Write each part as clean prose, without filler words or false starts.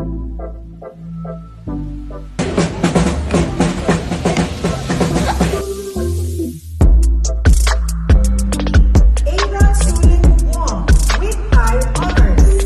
Ada Suyin Wong with high honors.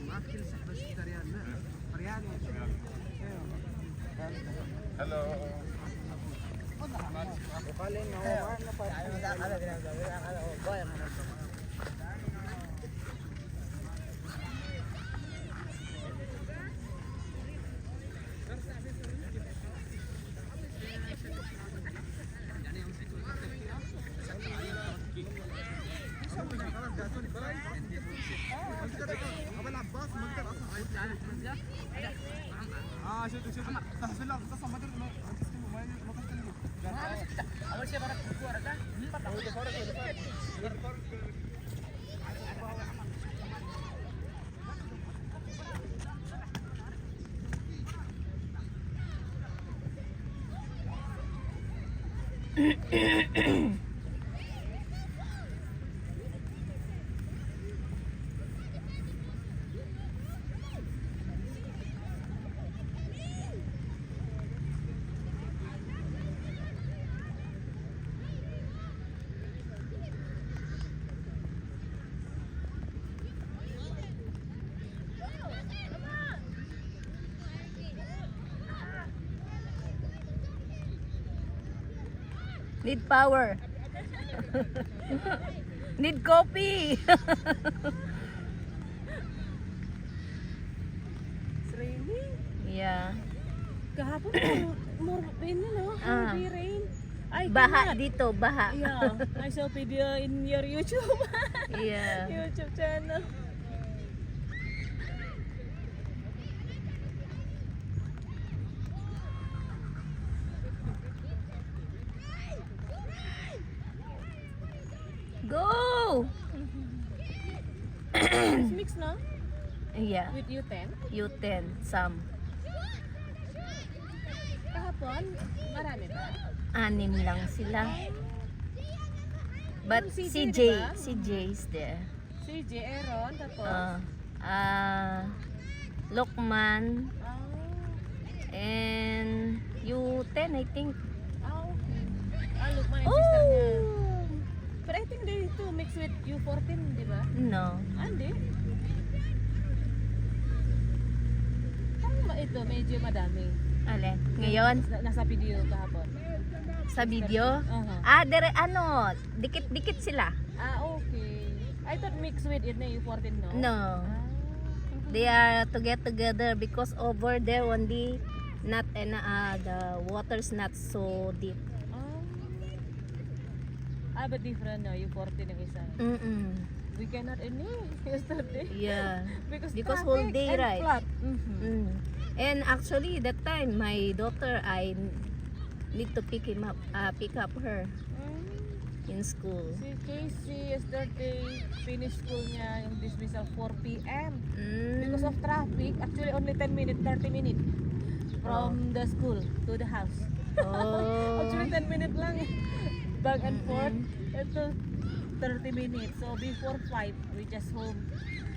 ما في كل سحبه 6 ريال ريال هلو وقال انه هو شوف تحصل له اصلا ما تقدر ما اول شيء برك الكوره ده Need power. Need coffee. It's raining. Yeah. Kahapon more rain, no? Ah. Heavy rain. I Baha cannot. dito, baha. Yeah, I saw video in your YouTube. Yeah. YouTube channel. Go! It's mix no? Yeah. With U10? U10, some. Kahapon, marami ba? 6 lang sila. But Yung CJ, CJ, diba? CJ is there. Si J. Aaron, tapos? Lokman, Ah, and U10, I think. okay. Lukman yung sister niya. Oh! But I think they too mix with U14, di ba? No. Hindi. Parang ito, medyo madami. Alin? Ngayon, Nasa video kahapon. sa video? Aha. Dikit-dikit sila. Okay. I thought mix with it na U14, no? No. They are together because over there only not the water's not so deep. But different no, U14 yung isa. We cannot yesterday. Yeah. Because whole traffic day, and right? flat. And actually that time my daughter, I need to pick up her in school. Si Casey yesterday finished school niya yung dismissal 4 p.m. Because of traffic, actually only 10 minutes, 30 minutes from the school to the house. Oh. Actually 10 minutes lang back and forth. Ito 30 minutes. So before 5, we just home.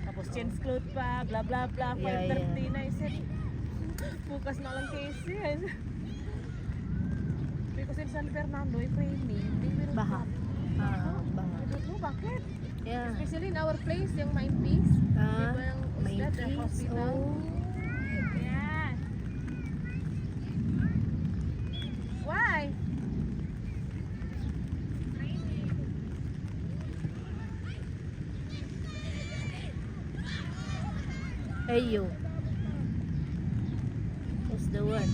Tapos change clothes pa, blah blah blah. 5:30 na. I said, bukas na lang Casey. I said, because in San Fernando, if raining, they will Baha. Baha. Baha. I don't know bakit. Yeah. Especially in our place, yung Mind Peace. Ah, Diba yung may Ustad, the peace. hospital? Oh. Yeah. Why? Hey you. Who's the one?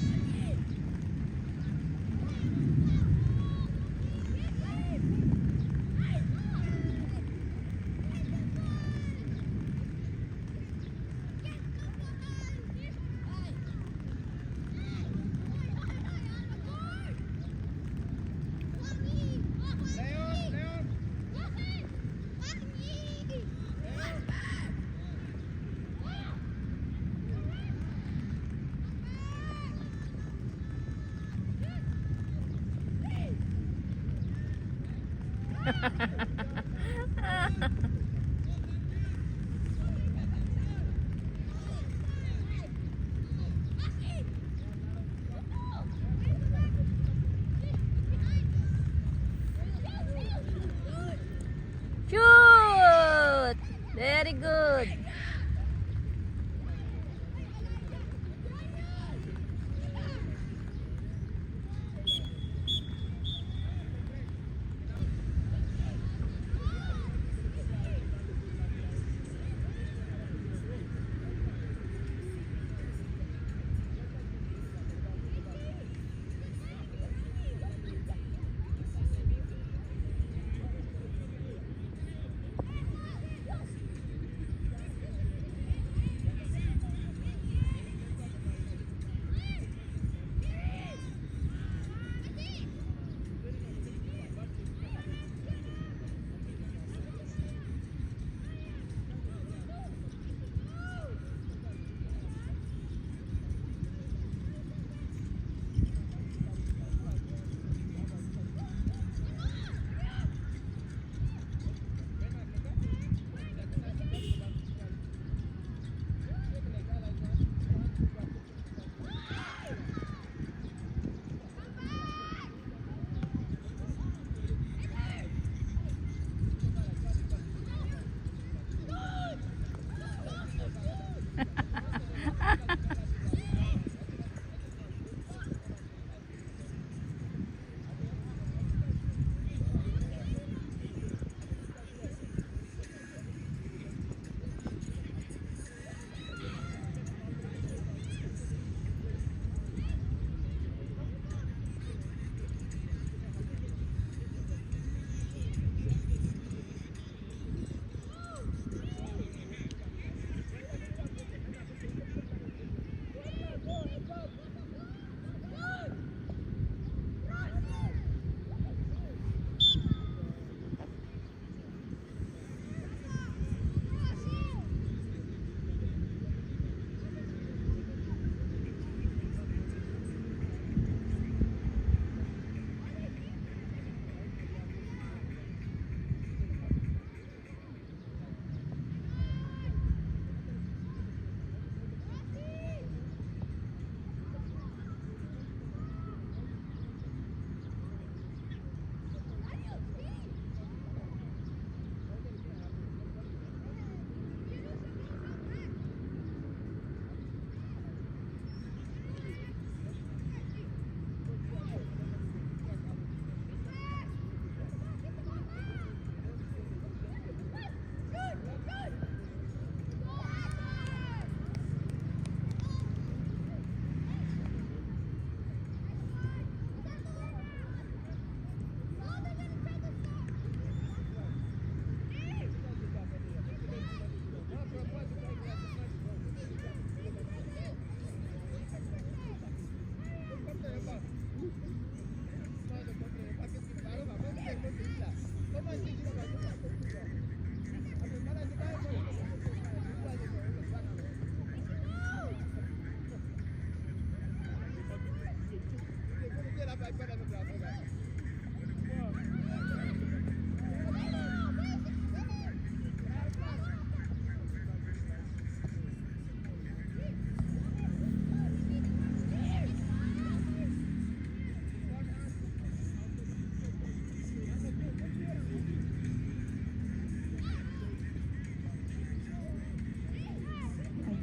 Shoot! Very good.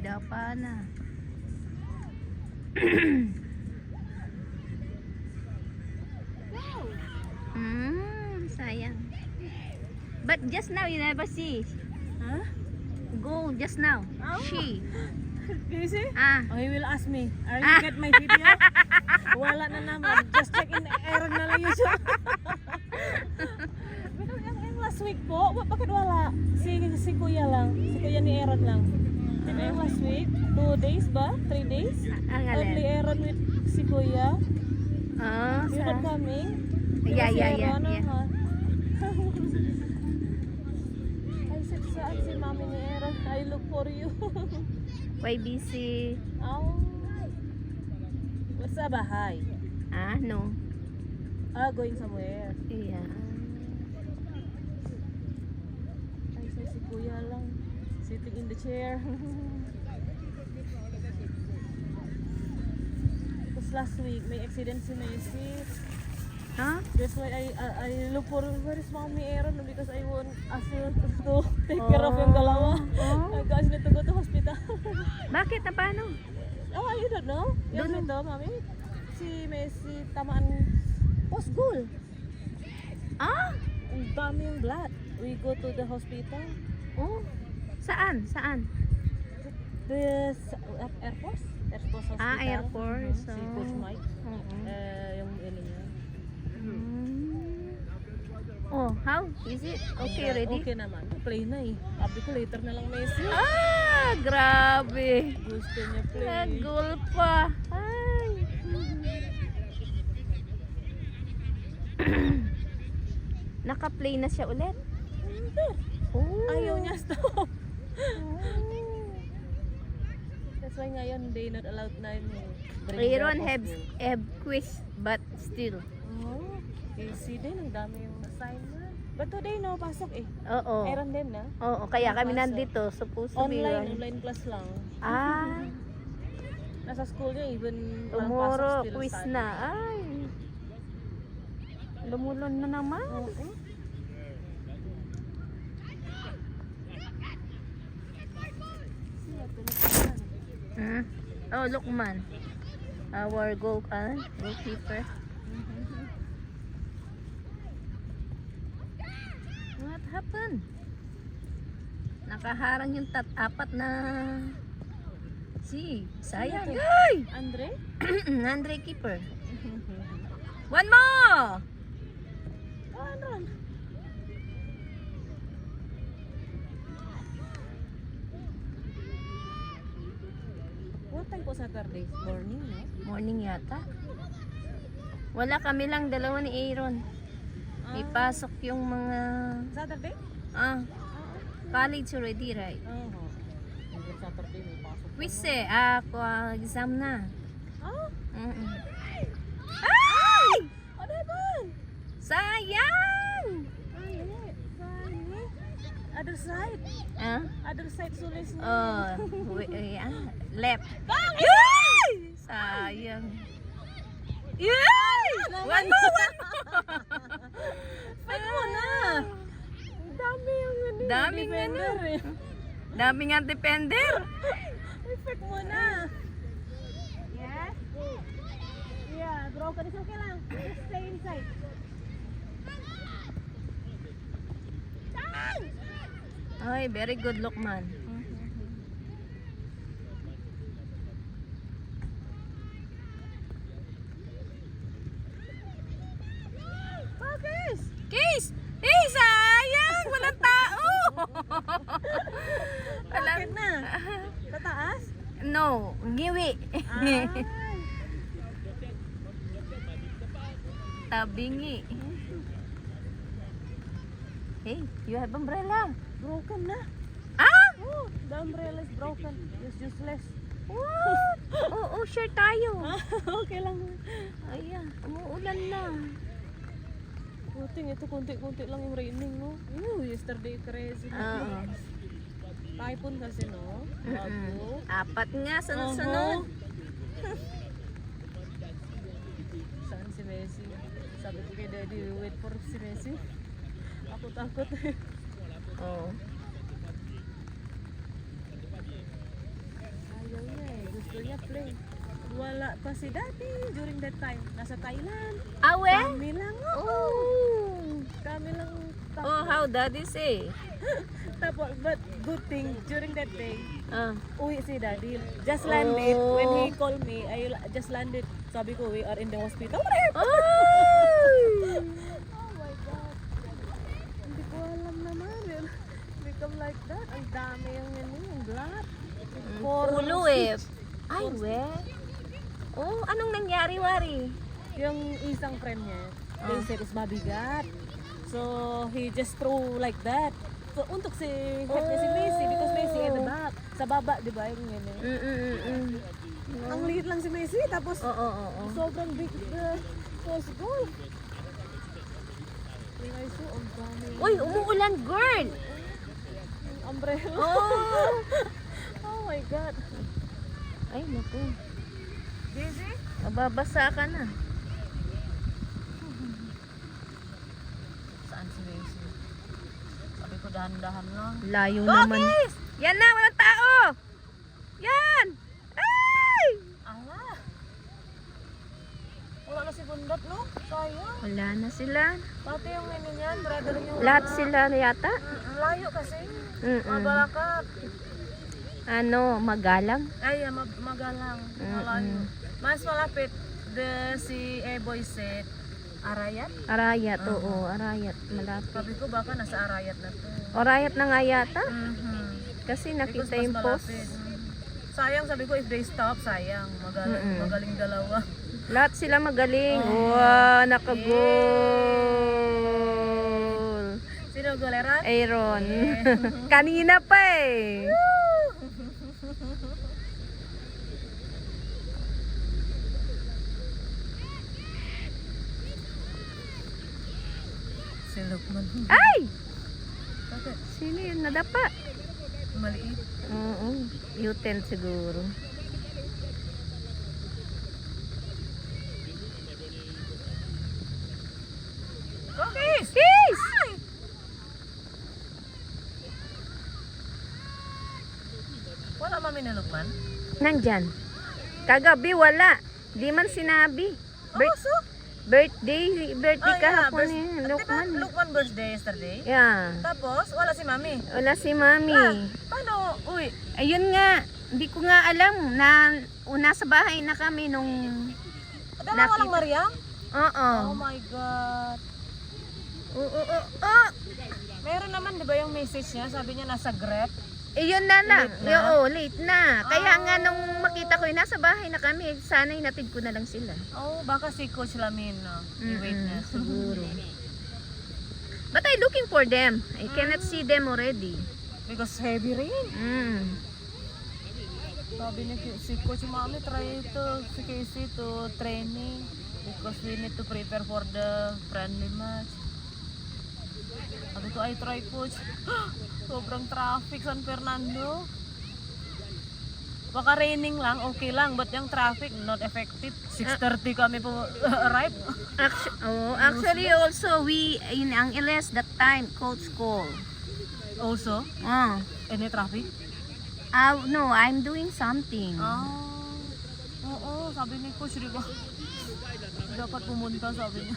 dapa na. Sayang. But just now you never see. Huh? Go just now. Oh. She. Do you see? Ah. Oh, he will ask me, are you get my video? Wala na naman. Just check in Aaron na lang yun. Because yung last week po, bakit wala? Si Kuya lang. Si Kuya ni Aaron lang. Diba yung last week? 2 days ba? 3 days? Ang Only alin. Aaron with si Kuya. Oh, You're not coming? Yeah, Si yeah, Aaron, yeah. aha. I said, saan si mami ni Aaron? I look for you. Why busy? Oh. What's sa bahay? Ah, no. Going somewhere. Yeah. Ay, si Kuya lang. Sitting in the chair. Because last week, may accident si Macy. Huh? That's why I look for where is Mommy Aaron because I want us to take care of yung dalawa. Oh. Guys, need to go to hospital. Bakit? Na paano? Oh, you don't know? Yung Don't ito, Mami? Si Messi tamaan post-goal. Ah? Ang dami yung blood. We go to the hospital. Oh. Saan? Saan? The Air Force? Air Force Hospital. Ah, Air Force. Si Coach Mike. Oo. Yung ano niya. Oh, how? Is it okay already? Okay naman. Play na eh. Sabi ko later na lang Messi. Ah, grabe. Gusto niya play. Nag-goal pa. Ay. Naka-play na siya ulit. Oh. Ayaw niya stop. That's why ngayon they not allowed na yung bring Aaron the have hospital. quiz but still. Oh, easy din. Ang dami yung assignment. But today no, pasok eh. Oo. Aaron din na. Oo, kaya kami Pasok. nandito. Supposed to be Online class lang. Ah, Nasa school niya even walang tomorrow pasok, still quiz study. na. Ay. Lumulon na naman. Oo. Siya, pinagpasan. Hmm? Oh, Lukman. Our goalkeeper. What happened? Nakaharang yung apat na sayang. Ay! Andre? Andre keeper. One more! Aaron. What time po Saturday? Morning, no? Morning yata. Wala, kami lang dalawa ni Aaron. May pasok yung mga Saturday? college already, right? Oo. Even Saturday may pasok. Quiz exam na. Ah? Mm-mm. Ay! Ano happened? Sayang! Other side. Ah? Other side sulis na. Oh, left. Yay! Sayang. Yay! One more! Fake mo na. Dami yung Daming defender eh. Daming nga defender. Fake mo na. Yeah? Yeah, broken is okay lang. Just stay inside. Ay, very good, Lukman. Focus! Case! Eh, sayang! Walang tao! Bakit na? Sa taas? No, ngiwi. Tabingi. Hey, you have umbrella. Broken na. Ah! Oh, the umbrella is broken. It's useless. What? Oo, sure tayo. Okay lang. Ayan, umuulan na. Puting ito, kunti-kunti lang yung raining, no? Yesterday crazy. Oo. Typhoon kasi, no? Bago. Apat nga, sunod-sunod. Saan si Messi? Sabi ko kay Daddy, wait for si Messi. Ako takot eh. Oo. Yeah, play. Wala pa si daddy during that time. Nasa Thailand. Awe? Kami lang. Oh. Kami lang. Oh, how daddy say? Tapos, but good thing, during that day, Ah. uwi si daddy. Just landed. Oh. When he called me, I just landed. Sabi ko, we are in the hospital. Ay! Oh my God. Hindi ko alam naman. Become like that. Ang dami yung yung blood. Ulo eh. Ay, we. Oh, anong nangyari, Wari? Yung isang friend niya, they Ah. said is mabigat. So, he just throw like that. So, untuk si head niya si Messi because Messi at the back. Sa baba, di ba? Yung yun eh. Ang liit lang si Messi, tapos Oo. sobrang big the first goal. Tingnan so, ang dami. Uy, umuulan, girl! Yung umbrella. Oh! Oh my God. Ay, naku. Busy? Mababasa ka na. Saan si Messi? Sabi ko dahan-dahan lang. Layo naman. Yan na, walang tao! Yan! Ay! Ala! Wala na si Bundat, no? Sayang. Wala na sila. Pati yung ano niyan, brother niyo. Lahat sila na yata. Layo kasi. Mm-mm. Mabalakat. Ano, magalang? Ay, magalang. Malayo. Mas malapit. Si E-Boy said, Arayat? Arayat, oo. Arayat, malapit. Sabi ko baka nasa Arayat na to. Arayat na nga yata. Because Kasi nakita mas yung post. malapit. Sayang, sabi ko, if they stop, sayang. Magaling dalawa. Lahat sila magaling. Wow, nakagol. Sino goleran? Aaron. Kanina pa eh. Si Lukman. Ay! Bakit? Sino yun? Nadapa? Maliit. Oo. U10 siguro. Cookies! Kiss! Wala mami na Lukman? Nandyan. Kagabi wala. Di man sinabi. Birthday kahapon ni Lukman. Lukman birthday yesterday. Yeah. Tapos, wala si mami. Wala si Mami. Paano? Uy, Ayun nga. Hindi ko nga alam na nasa bahay na kami nung... dalawa lang Mariam? Oo. Oh my God. Oo. Meron naman, di ba yung message niya? Sabi niya nasa Grep. Yun na lang. Late na? Oo, late na. Kaya nga nung makita ko nasa bahay na kami, sana inatid ko na lang sila. Oh, baka si Coach Lamin, no? I-wait na. Siguro. But I looking for them. I cannot see them already. Because heavy rain. Sabi niya, si Coach Mami, try to, si Casey to training. Because we need to prepare for the friendly match. Sabi ko, I try Coach. Sobrang traffic San Fernando. Baka raining lang, okay lang. But yung traffic, not effective. 6:30 kami po arrive. Actually also we in Angeles that time coach call. Also, any traffic? No, I'm doing something. Oo, sabi ni Coach, di ba? Dapat pumunta, sabi niya.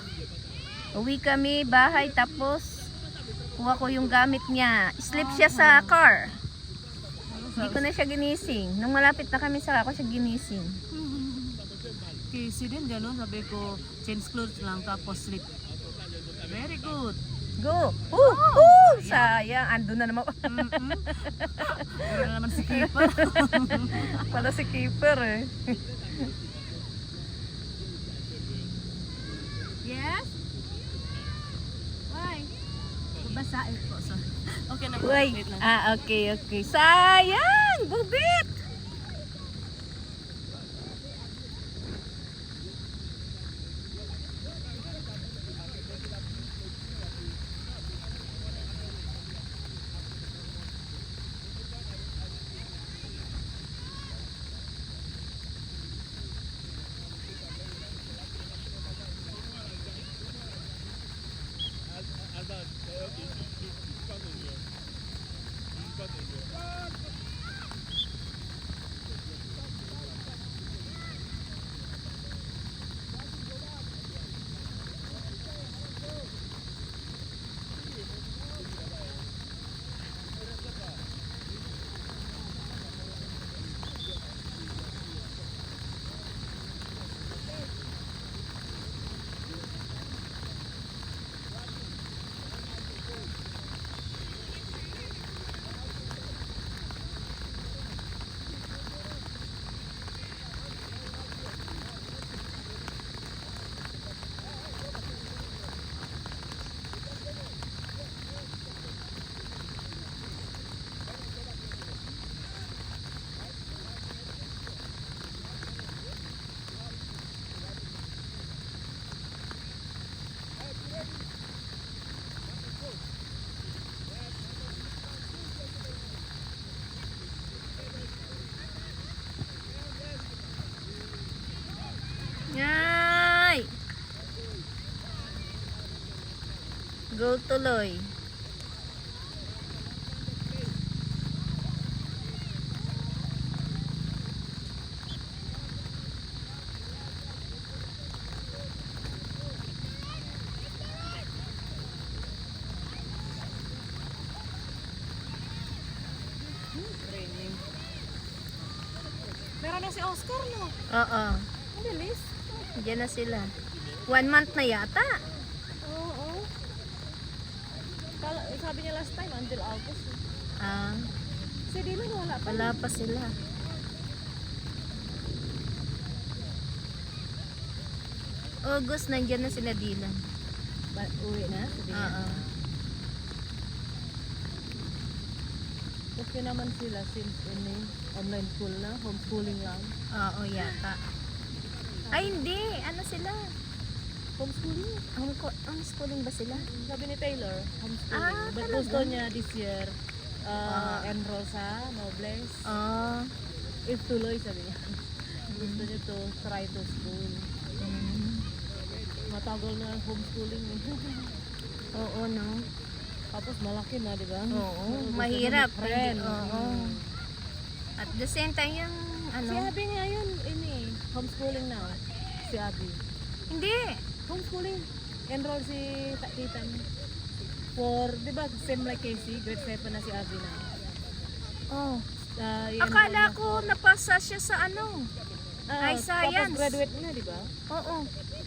Uwi kami bahay tapos kuha ko yung gamit niya. Sleep siya sa car. Hindi ko na siya ginising. Nung malapit na kami sa ako siya ginising. Casey din, gano'n. Sabi ko, change clothes lang, tapos sleep. Very good. Go! Sayang, ando na naman. Pero na naman si keeper. Pala si keeper eh. Yes? Why? Babasain po. Okay na po. Uy, Wait lang. okay. Sayang! Bubit! School tuloy. Training. Meron na si Oscar, no? Oo. Ang bilis. Diyan na sila. 1 month na yata. Oo. Sabi niya last time, until August. Ah, Si Dylan wala pa. wala pa sila. August, nandyan na sila Dylan. Uwi na? Si Dylan. Oo. Okay naman sila since online school na, homeschooling lang. Oo, yata. Ay, hindi. Ano sila? Homeschooling? Homeschooling ba sila? Sabi ni Taylor, homeschooling. Ah, But talaga? gusto niya this year, enroll sa Nobles. Oo. If tuloy, sabi niya. Gusto niya to try to school. Matagal na ang homeschooling eh. Oo, no? Tapos malaki na, di ba? Oo, Gusto mahirap. niya mag-friend. Oo. At the same time, yung Si ano, Abby nga yun, homeschooling now. Si Abby. hindi. Homeschooling. Enroll si Titan. For, di ba, same like Casey, grade 7 na si Abby na. Oh. I-enroll Akala na. ko napasa siya sa ano. Ay, science. Tapos graduate na, di ba? Oo.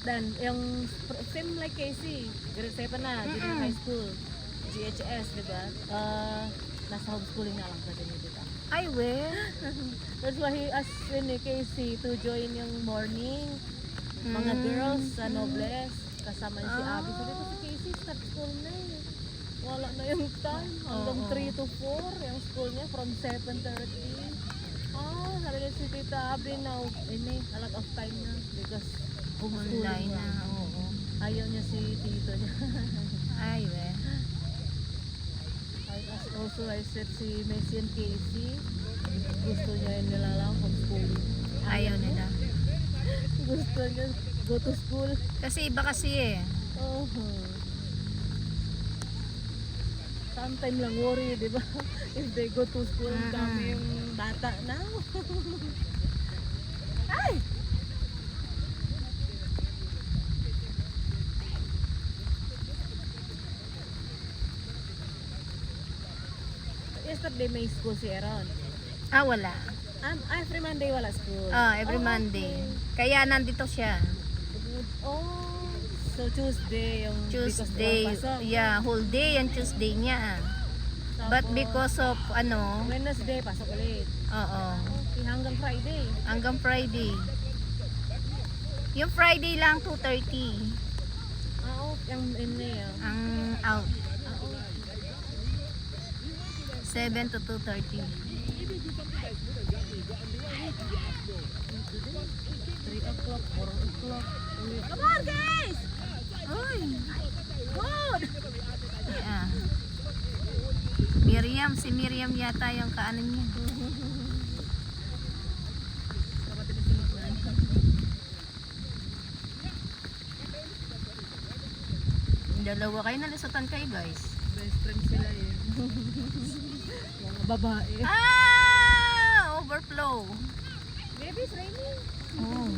Then, yung same like Casey, grade 7 na, junior high school, GHS, di ba? Nasa homeschooling na lang sa din, di ba? Ay, well. That's why he asked Casey to join yung morning, mga girls sa Nobles, kasama niya si Abby. Sabi ko si Casey, start school na eh. Wala na yung time, hanggang Oo. 3 to 4, yung school niya from 7:30. Sabi niya si Tita Abby now, a lot of time na because homeschooling Online na. na. Oo. Ayaw niya si tito niya. Ay, well. Also, I said si Messi and Casey, gusto niya yun nila lang homeschooling. Ayaw nila. Gusto niya go to school. Kasi iba kasi eh. Oh. Sometime lang worry, di ba? If they go to school, dami yung bata na. Ay! Yesterday may school si Aaron. Ah, wala. Every Monday wala school. Every Monday. Okay. Kaya nandito siya. Oh, so Tuesday yung Tuesday. because walang pasok. Yeah, whole day yung Tuesday niya. But Tapos, because of ano, Wednesday pasok ulit. oo, Okay, hanggang Friday. hanggang Friday. Yung Friday lang 2:30 Yung ang out. 7 to 2:30. 3 o'clock, 4 o'clock. Come on, guys! Uy! Good! Yeah. Si Miriam yata yung kaano niya. Kapatid ni Sinignan. Yung dalawa kayo, nalisutan kayo guys. Best friend sila eh. Mga babae. Overflow. Baby, it's raining. Oh.